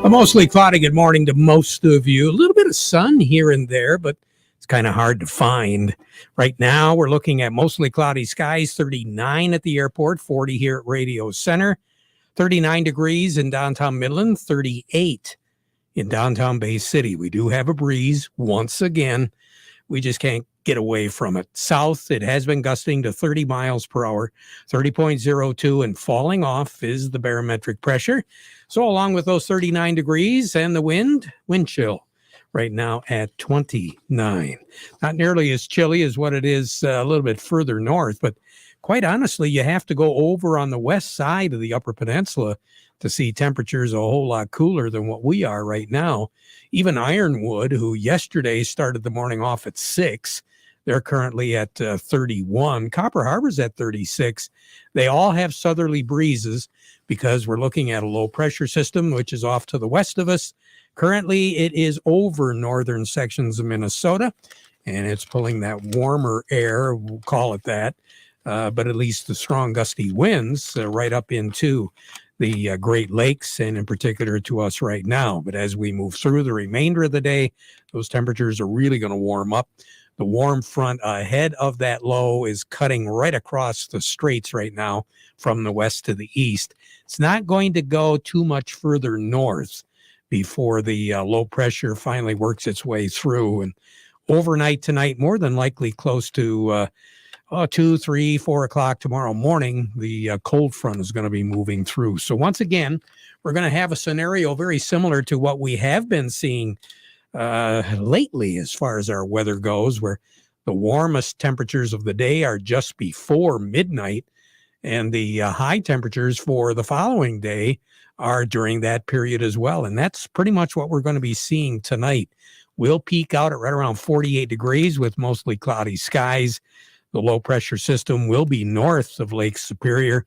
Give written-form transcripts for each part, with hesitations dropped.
A mostly cloudy good morning to most of you. A little bit of sun here and there, but it's kind of hard to find. Right now, we're looking at mostly cloudy skies, 39 at the airport, 40 here at Radio Center, 39 degrees in downtown Midland, 38 in downtown Bay City. We do have a breeze once again. We just can't get away from it. South, it has been gusting to 30 miles per hour, 30.02, and falling off is the barometric pressure. So along with those 39 degrees and the wind chill right now at 29. Not nearly as chilly as what it is a little bit further north, but quite honestly, you have to go over on the west side of the Upper Peninsula to see temperatures a whole lot cooler than what we are right now. Even Ironwood, who yesterday started the morning off at 6, they're currently at 31. Copper Harbor's at 36. They all have southerly breezes because we're looking at a low pressure system, which is off to the west of us. Currently, it is over northern sections of Minnesota, and it's pulling that warmer air, we'll call it that, but at least the strong gusty winds right up into the Great Lakes, and in particular to us right now. But as we move through the remainder of the day, those temperatures are really going to warm up. The warm front ahead of that low is cutting right across the straits right now from the west to the east. It's not going to go too much further north before the low pressure finally works its way through. And overnight tonight, more than likely close to 2, 3, 4 o'clock tomorrow morning, the cold front is going to be moving through. So once again, we're going to have a scenario very similar to what we have been seeing lately as far as our weather goes, where the warmest temperatures of the day are just before midnight, and the high temperatures for the following day are during that period as well. And that's pretty much what we're going to be seeing tonight. We'll peak out at right around 48 degrees with mostly cloudy skies. The low pressure system will be north of Lake Superior,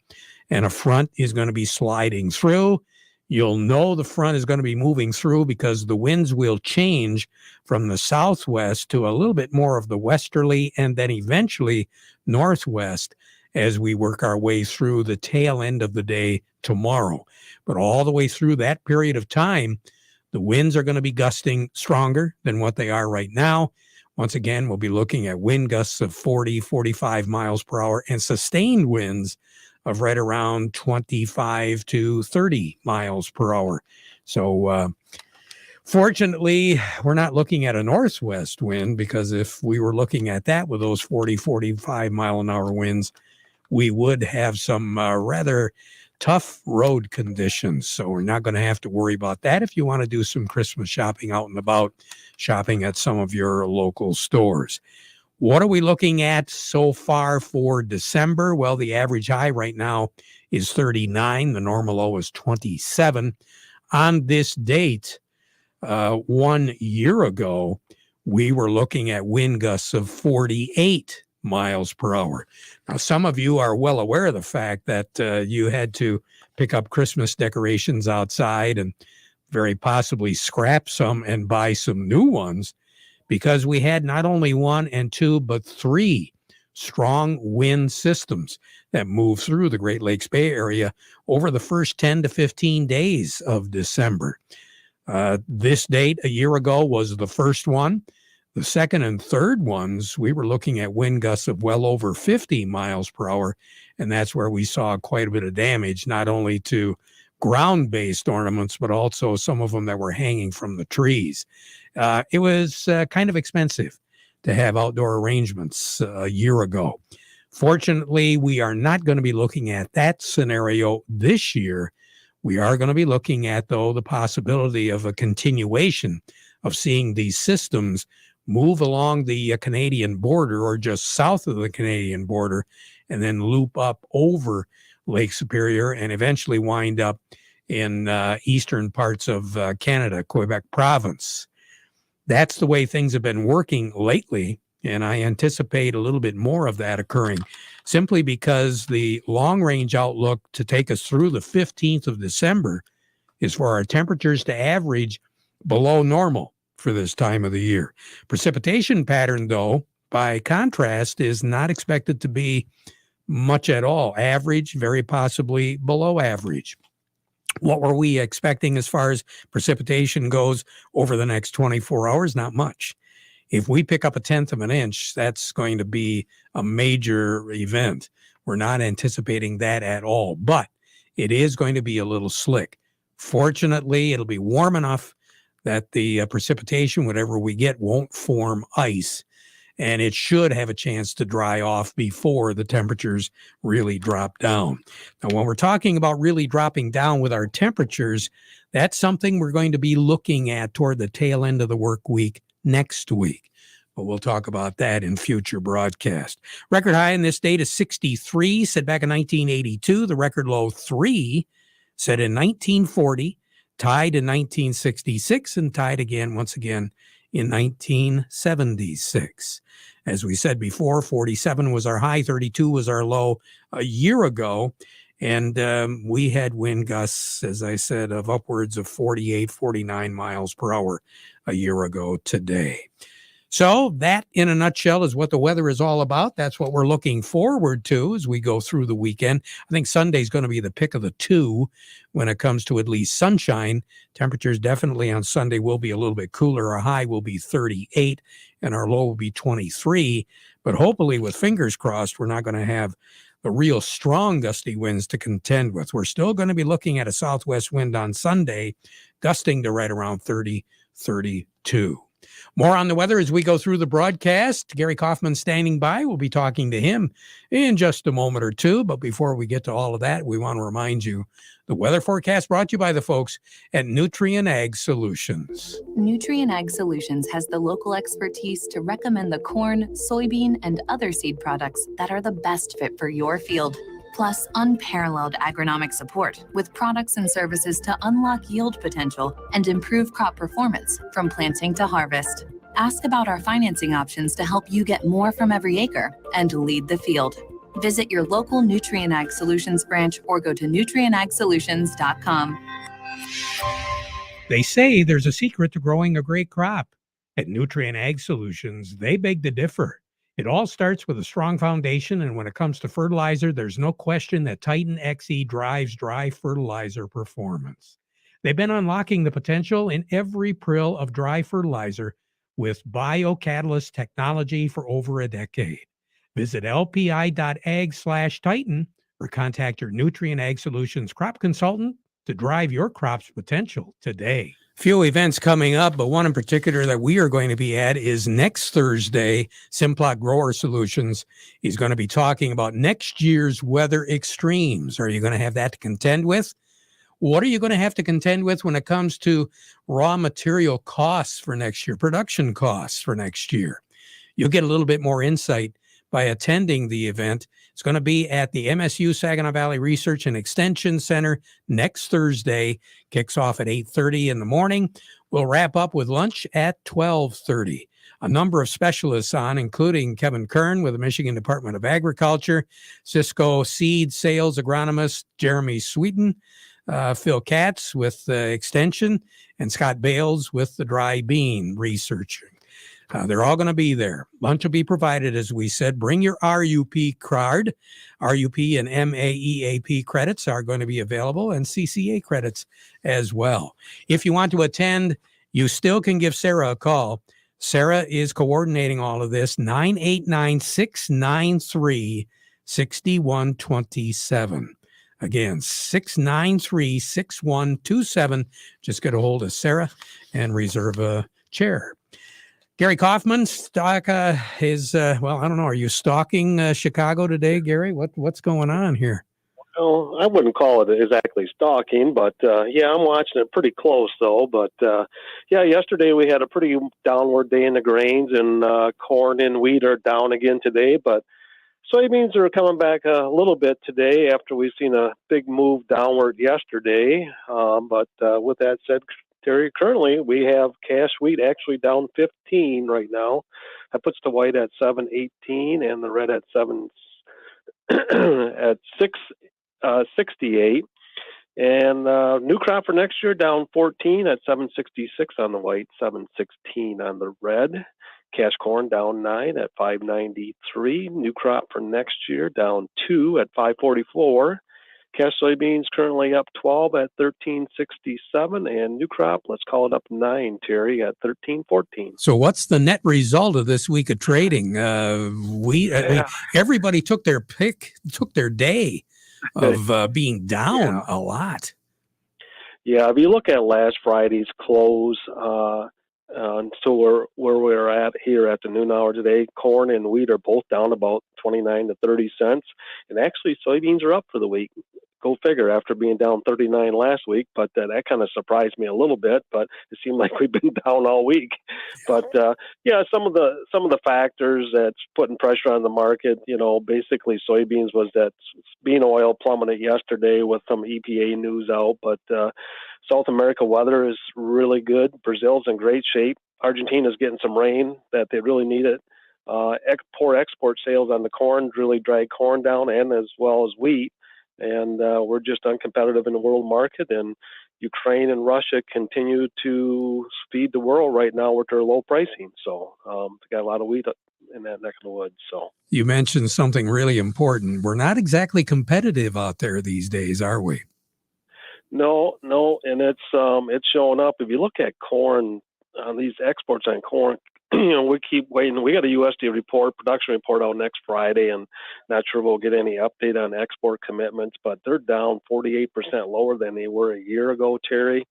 and a front is going to be sliding through. You'll know the front is going to be moving through because the winds will change from the southwest to a little bit more of the westerly and then eventually northwest as we work our way through the tail end of the day tomorrow. But all the way through that period of time, the winds are going to be gusting stronger than what they are right now. Once again, we'll be looking at wind gusts of 40, 45 miles per hour and sustained winds of right around 25 to 30 miles per hour. So fortunately, we're not looking at a northwest wind, because if we were looking at that with those 40, 45 mile an hour winds, we would have some rather tough road conditions. So we're not going to have to worry about that if you want to do some Christmas shopping out and about, shopping at some of your local stores. What are we looking at so far for December? Well, the average high right now is 39. The normal low is 27. On this date, 1 year ago, we were looking at wind gusts of 48 miles per hour. Now, some of you are well aware of the fact that you had to pick up Christmas decorations outside and very possibly scrap some and buy some new ones, because we had not only 1 and 2, but 3 strong wind systems that moved through the Great Lakes Bay Area over the first 10 to 15 days of December. This date a year ago was the first one. The second and third ones, we were looking at wind gusts of well over 50 miles per hour, and that's where we saw quite a bit of damage, not only to ground-based ornaments, but also some of them that were hanging from the trees. It was kind of expensive to have outdoor arrangements a year ago. Fortunately, we are not going to be looking at that scenario this year. We are going to be looking at, though, the possibility of a continuation of seeing these systems move along the Canadian border or just south of the Canadian border and then loop up over Lake Superior and eventually wind up in eastern parts of Canada, Quebec province. That's the way things have been working lately, and I anticipate a little bit more of that occurring, simply because the long-range outlook to take us through the 15th of December is for our temperatures to average below normal for this time of the year. Precipitation pattern, though, by contrast, is not expected to be much at all. Average, very possibly below average. What were we expecting as far as precipitation goes over the next 24 hours? Not much. If we pick up a tenth of an inch, that's going to be a major event. We're not anticipating that at all, but it is going to be a little slick. Fortunately, it'll be warm enough that the precipitation, whatever we get, won't form ice. And it should have a chance to dry off before the temperatures really drop down. Now, when we're talking about really dropping down with our temperatures, that's something we're going to be looking at toward the tail end of the work week next week. But we'll talk about that in future broadcasts. Record high in this date is 63, set back in 1982. The record low 3, set in 1940, tied in 1966, and tied again, once again, in 1976. As we said before, 47 was our high, 32 was our low a year ago. And we had wind gusts, as I said, of upwards of 48, 49 miles per hour a year ago today. So that, in a nutshell, is what the weather is all about. That's what we're looking forward to as we go through the weekend. I think Sunday's going to be the pick of the two when it comes to at least sunshine. Temperatures definitely on Sunday will be a little bit cooler. Our high will be 38 and our low will be 23. But hopefully, with fingers crossed, we're not going to have the real strong gusty winds to contend with. We're still going to be looking at a southwest wind on Sunday, gusting to right around 30, 32. More on the weather as we go through the broadcast. Gary Kaufman standing by. We'll be talking to him in just a moment or two. But before we get to all of that, we want to remind you the weather forecast brought to you by the folks at Nutrien Ag Solutions. Nutrien Ag Solutions has the local expertise to recommend the corn, soybean, and other seed products that are the best fit for your field. Plus unparalleled agronomic support with products and services to unlock yield potential and improve crop performance from planting to harvest. Ask about our financing options to help you get more from every acre and lead the field. Visit your local Nutrien Ag Solutions branch or go to nutrienagsolutions.com. They say there's a secret to growing a great crop. At Nutrien Ag Solutions, they beg to differ. It all starts with a strong foundation, and when it comes to fertilizer, there's no question that Titan XE drives dry fertilizer performance. They've been unlocking the potential in every prill of dry fertilizer with biocatalyst technology for over a decade. Visit lpi.ag/Titan or contact your Nutrien Ag Solutions crop consultant to drive your crop's potential today. Few events coming up, but one in particular that we are going to be at is next Thursday. Simplot Grower Solutions is going to be talking about next year's weather extremes. Are you going to have that to contend with? What are you going to have to contend with when it comes to raw material costs for next year, production costs for next year? You'll get a little bit more insight by attending the event. It's going to be at the MSU Saginaw Valley Research and Extension Center next Thursday. Kicks off at 8:30 in the morning. We'll wrap up with lunch at 12:30. A number of specialists on, including Kevin Kern with the Michigan Department of Agriculture, Cisco Seed Sales Agronomist Jeremy Sweeten, Phil Katz with Extension, and Scott Bales with the Dry Bean Researcher. They're all going to be there. Lunch will be provided, as we said. Bring your RUP card. RUP and MAEAP credits are going to be available, and CCA credits as well. If you want to attend, you still can give Sarah a call. Sarah is coordinating all of this. 989-693-6127. Again, 693-6127. Just get a hold of Sarah and reserve a chair. Gary Kaufman, is, well, I don't know. Are you stalking Chicago today, Gary? What's going on here? Well, I wouldn't call it exactly stalking, but yeah, I'm watching it pretty close, though. But yeah, yesterday we had a pretty downward day in the grains, and corn and wheat are down again today. But soybeans are coming back a little bit today after we've seen a big move downward yesterday. But with that said, Terry, currently we have cash wheat actually down 15 right now. That puts the white at 718 and the red at 668. And new crop for next year down 14 at 766 on the white, 716 on the red. Cash corn down 9 at 593. New crop for next year down 2 at 544. Cash soybeans currently up 12 at 13.67, and new crop, let's call it up 9, Terry, at 13.14. So what's the net result of this week of trading? I mean, everybody took their day of being down a lot. Yeah, if you look at last Friday's close, so where we're at here at the noon hour today, corn and wheat are both down about 29 to 30 cents, and actually soybeans are up for the week. Go figure, after being down 39 last week, but that kind of surprised me a little bit. But it seemed like we've been down all week. But some of the factors that's putting pressure on the market, basically soybeans was that bean oil plummeted yesterday with some EPA news out. But South America weather is really good. Brazil's in great shape. Argentina's getting some rain that they really need it. Poor export sales on the corn really dragged corn down, and as well as wheat. And we're just uncompetitive in the world market. And Ukraine and Russia continue to feed the world right now with their low pricing. So they got a lot of wheat in that neck of the woods. So you mentioned something really important. We're not exactly competitive out there these days, are we? No, and it's showing up. If you look at corn, these exports on corn, we keep waiting. We got a USDA production report out next Friday, and not sure we'll get any update on export commitments, but they're down 48% lower than they were a year ago, Terry.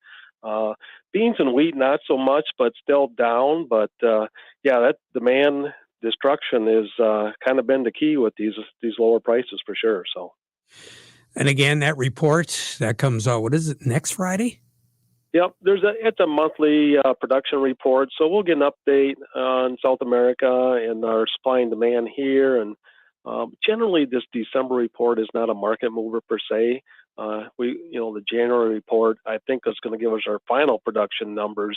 Beans and wheat, not so much, but still down. But that demand destruction is kind of been the key with these lower prices for sure. So. And again, that report that comes out, what is it, next Friday? Yep, it's a monthly production report, so we'll get an update on South America and our supply and demand here. And generally, this December report is not a market mover per se. The January report, I think, is going to give us our final production numbers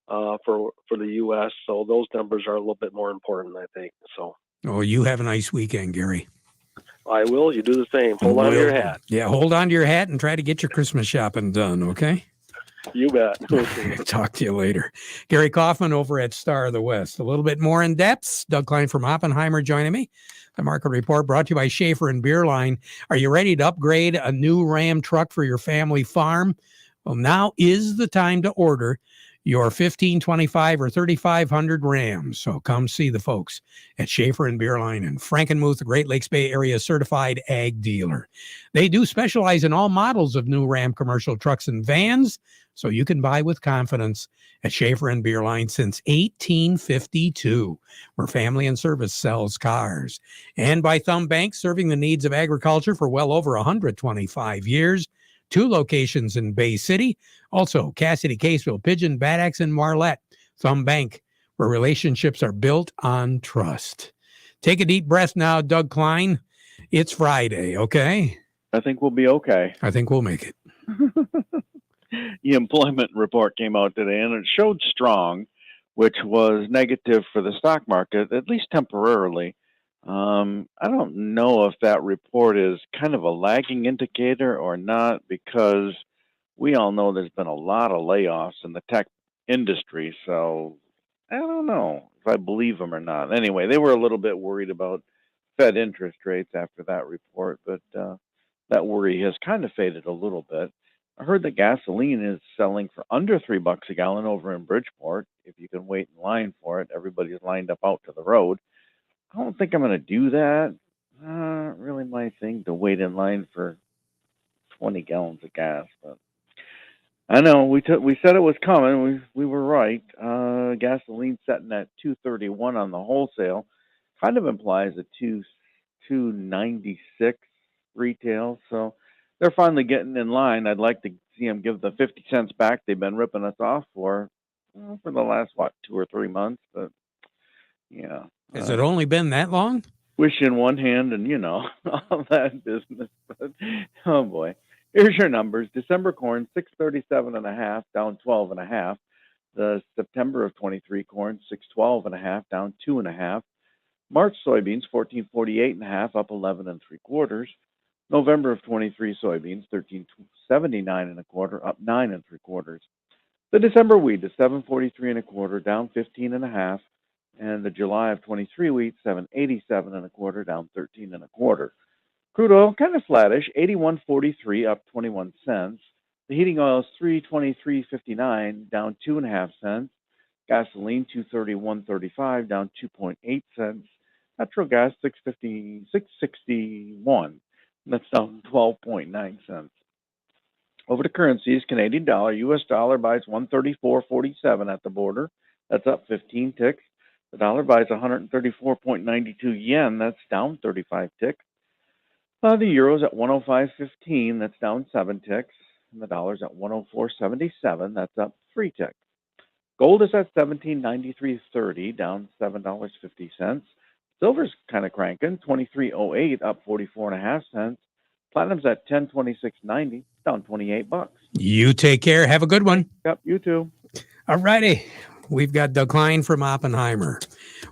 for the U.S. So those numbers are a little bit more important, I think. So. Oh, you have a nice weekend, Gary. I will. You do the same. Hold on to your hat. Yeah, hold on to your hat and try to get your Christmas shopping done, okay? You bet. Talk to you later. Gary Kaufman over at Star of the West. A little bit more in depth. Doug Klein from Oppenheimer joining me. The market report brought to you by Schaefer and Beerline. Are you ready to upgrade a new Ram truck for your family farm? Well, now is the time to order your 1525 or 3500 Rams. So come see the folks at Schaefer and Beerline and Frankenmuth, the Great Lakes Bay Area certified ag dealer. They do specialize in all models of new Ram commercial trucks and vans, so you can buy with confidence at Schaefer and Beerline since 1852, where family and service sells cars. And by Thumb Bank, serving the needs of agriculture for well over 125 years. 2 locations in Bay City. Also, Cassidy, Caseville, Pigeon, Bad Axe, and Marlette. Thumb Bank, where relationships are built on trust. Take a deep breath now, Doug Klein. It's Friday, okay? I think we'll be okay. I think we'll make it. The employment report came out today, and it showed strong, which was negative for the stock market, at least temporarily. I don't know if that report is kind of a lagging indicator or not, because we all know there's been a lot of layoffs in the tech industry. So I don't know if I believe them or not. Anyway, they were a little bit worried about Fed interest rates after that report, but that worry has kind of faded a little bit. I heard that gasoline is selling for under $3 a gallon over in Bridgeport. If you can wait in line for it, everybody's lined up out to the road. I don't think I'm going to do that. Not really my thing to wait in line for 20 gallons of gas, but I know we said it was coming. We were right. Gasoline setting at $2.31 on the wholesale kind of implies a $2.96 retail. So they're finally getting in line. I'd like to see them give the 50 cents back they've been ripping us off for the last 2 or 3 months. But yeah. Has it only been that long? Wish in one hand and, all that business. But, oh, boy. Here's your numbers. December corn, 637.5, down 12.5. The September of 23 corn, 612.5, down 2.5. March soybeans, 1448.5, up 11.75. November of 23 soybeans, 1379.25, up 9.75. The December wheat is 743.25, down 15.5. And the July of 23 wheat, 787.25, down 13.25. Crude oil kind of flattish, 81.43 up 21 cents. The heating oil is 323.59 down 2.5 cents. Gasoline 231.35 down 2.8 cents. Natural gas 6.61. That's down 12.9 cents. Over to currencies, Canadian dollar, U.S. dollar buys 134.47 at the border. That's up 15 ticks. The dollar buys 134.92 yen. That's down 35 ticks. The euro's at 105.15. That's down 7 ticks. And the dollar's at 104.77. That's up 3 ticks. Gold is at $17.93.30, down $7.50. Silver's kind of cranking, $23.08, up 44.5 cents. Platinum's at $10.26.90, down $28. You take care. Have a good one. Yep, you too. All righty. We've got Doug Klein from Oppenheimer.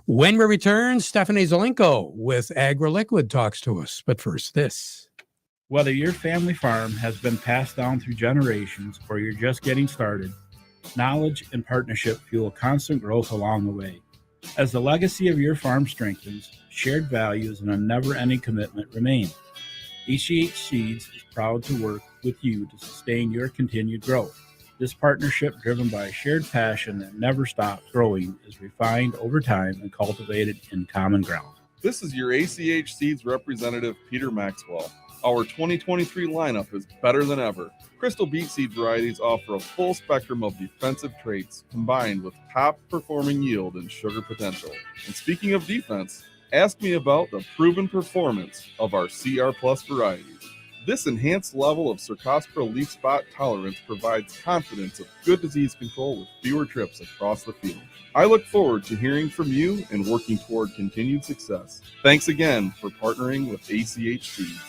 When we return, Stephanie Zelenko with AgriLiquid talks to us. But first, this. Whether your family farm has been passed down through generations or you're just getting started, knowledge and partnership fuel constant growth along the way. As the legacy of your farm strengthens, shared values and a never-ending commitment remain. ACH Seeds is proud to work with you to sustain your continued growth. This partnership, driven by a shared passion that never stops growing, is refined over time and cultivated in common ground. This is your ACH Seeds representative, Peter Maxwell. Our 2023 lineup is better than ever. Crystal Beet Seed varieties offer a full spectrum of defensive traits combined with top-performing yield and sugar potential. And speaking of defense, ask me about the proven performance of our CR Plus varieties. This enhanced level of Cercospora leaf spot tolerance provides confidence of good disease control with fewer trips across the field. I look forward to hearing from you and working toward continued success. Thanks again for partnering with ACH Seeds.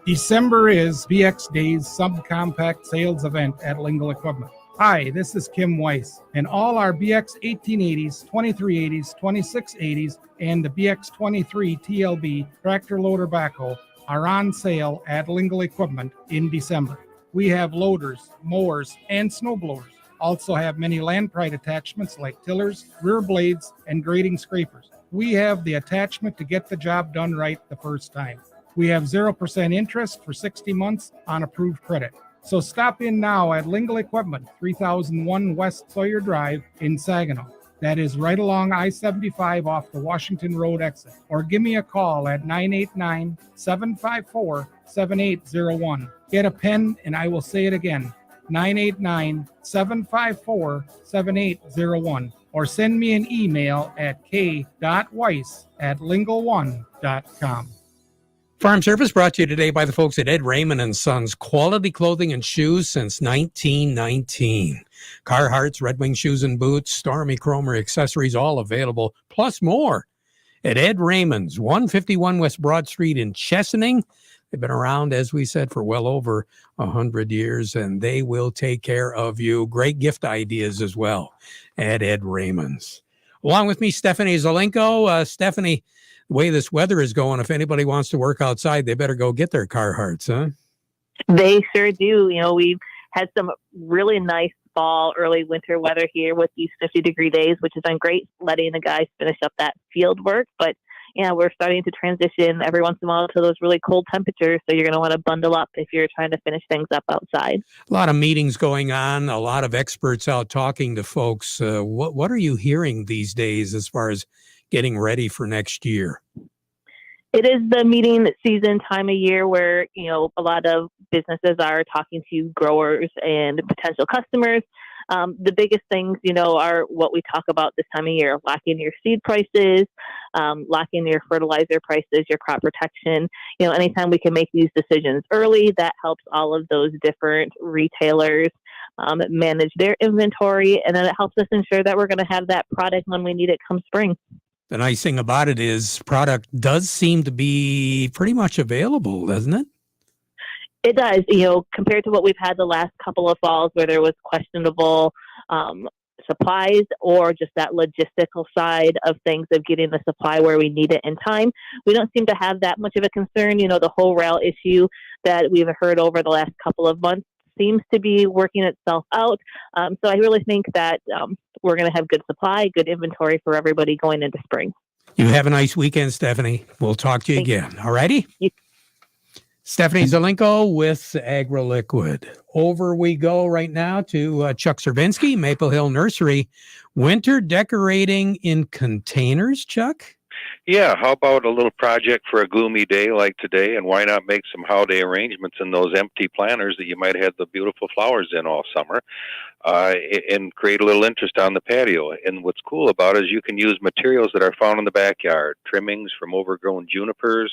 December is BX Day's subcompact sales event at Lingle Equipment. Hi, this is Kim Weiss, and all our BX 1880s, 2380s, 2680s, and the BX 23 TLB tractor loader backhoe are on sale at Lingle Equipment in December. We have loaders, mowers, and snow blowers. Also have many land pride attachments like tillers, rear blades, and grading scrapers. We have the attachment to get the job done right the first time. We have 0% interest for 60 months on approved credit. So stop in now at Lingle Equipment, 3001 West Sawyer Drive in Saginaw. That is right along I-75 off the Washington Road exit. Or give me a call at 989-754-7801. Get a pen and I will say it again, 989-754-7801. Or send me an email at k.weiss@lingle1.com. Farm Service brought to you today by the folks at Ed Raymond and Sons. Quality clothing and shoes since 1919. Carhartts, Red Wing shoes and boots, Stormy Cromer accessories, all available, plus more at Ed Raymond's, 151 West Broad Street in Chesaning. They've been around, as we said, for well over 100 years, and they will take care of you. Great gift ideas as well at Ed Raymond's. Along with me, Stephanie Zelenko. Stephanie, the way this weather is going, if anybody wants to work outside, they better go get their Carhartts, huh? They sure do. You know, we've had some really nice fall, early winter weather here with these 50-degree days, which has been great, letting the guys finish up that field work. But, you know, we're starting to transition every once in a while to those really cold temperatures. So you're going to want to bundle up if you're trying to finish things up outside. A lot of meetings going on, a lot of experts out talking to folks. What are you hearing these days as far as getting ready for next year? It is the meeting season time of year where, you know, a lot of businesses are talking to growers and potential customers. The biggest things, you know, are what we talk about this time of year: locking your seed prices, locking your fertilizer prices, your crop protection. You know, anytime we can make these decisions early, that helps all of those different retailers manage their inventory, and then it helps us ensure that we're going to have that product when we need it come spring. The nice thing about it is product does seem to be pretty much available, doesn't it? It does, you know, compared to what we've had the last couple of falls where there was questionable supplies or just that logistical side of things of getting the supply where we need it in time. We don't seem to have that much of a concern. You know, the whole rail issue that we've heard over the last couple of months seems to be working itself out. So I really think that we're going to have good supply, good inventory for everybody going into spring. You have a nice weekend, Stephanie. We'll talk to you again. All righty? Stephanie Zelenko with AgroLiquid. Over we go right now to Chuck Cervinsky, Maple Hill Nursery. Winter decorating in containers, Chuck? Yeah, how about a little project for a gloomy day like today, and why not make some holiday arrangements in those empty planters that you might have the beautiful flowers in all summer, and create a little interest on the patio. And what's cool about it is you can use materials that are found in the backyard, trimmings from overgrown junipers,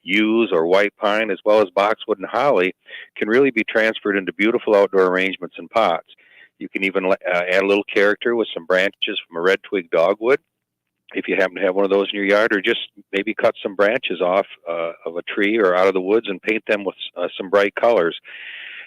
yews or white pine, as well as boxwood and holly, can really be transferred into beautiful outdoor arrangements and pots. You can even add a little character with some branches from a red twig dogwood, if you happen to have one of those in your yard, or just maybe cut some branches off of a tree or out of the woods and paint them with some bright colors.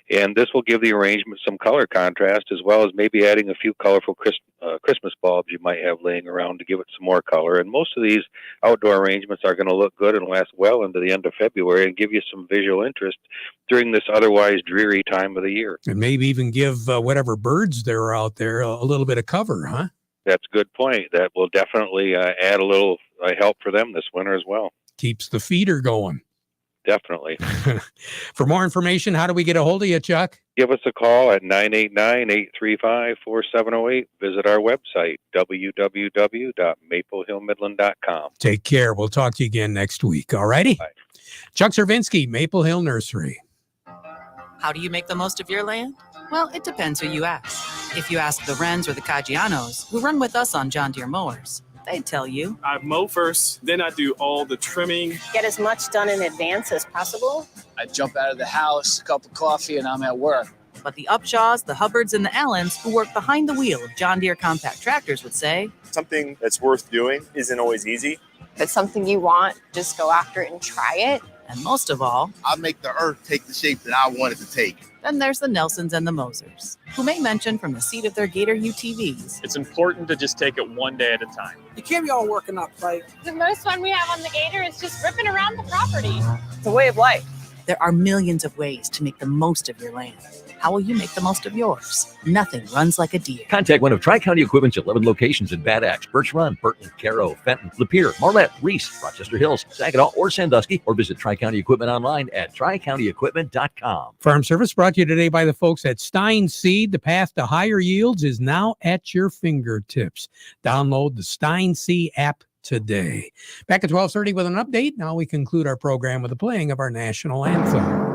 And this will give the arrangement some color contrast, as well as maybe adding a few colorful Christmas bulbs you might have laying around to give it some more color. And most of these outdoor arrangements are going to look good and last well into the end of February and give you some visual interest during this otherwise dreary time of the year. And maybe even give whatever birds there are out there a little bit of cover, huh? That's a good point. That will definitely add a little help for them this winter as well. Keeps the feeder going. Definitely. For more information, how do we get a hold of you, Chuck? Give us a call at 989-835-4708. Visit our website, www.maplehillmidland.com. Take care. We'll talk to you again next week. All righty? Bye. Chuck Cervinsky, Maple Hill Nursery. How do you make the most of your land? Well, it depends who you ask. If you ask the Wrens or the Caggianos, who run with us on John Deere mowers, they'd tell you. I mow first, then I do all the trimming. Get as much done in advance as possible. I jump out of the house, a cup of coffee, and I'm at work. But the Upshaws, the Hubbards, and the Allens, who work behind the wheel of John Deere compact tractors, would say, something that's worth doing isn't always easy. If it's something you want, just go after it and try it. And most of all, I'll make the earth take the shape that I want it to take. Then there's the Nelsons and the Mosers, who may mention from the seat of their Gator UTVs. It's important to just take it one day at a time. You can't be all working up, right? The most fun we have on the Gator is just ripping around the property. It's a way of life. There are millions of ways to make the most of your land. How will you make the most of yours? Nothing runs like a Deere. Contact one of Tri-County Equipment's 11 locations in Bad Axe, Birch Run, Burton, Caro, Fenton, Lapeer, Marlette, Reese, Rochester Hills, Saginaw, or Sandusky, or visit Tri-County Equipment online at tricountyequipment.com. Farm Service brought to you today by the folks at Stein Seed. The path to higher yields is now at your fingertips. Download the Stein Seed app today. Back at 12:30 with an update. Now we conclude our program with the playing of our national anthem.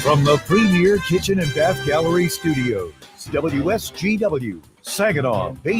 From the Premier Kitchen and Bath Gallery Studios, WSGW, Saginaw,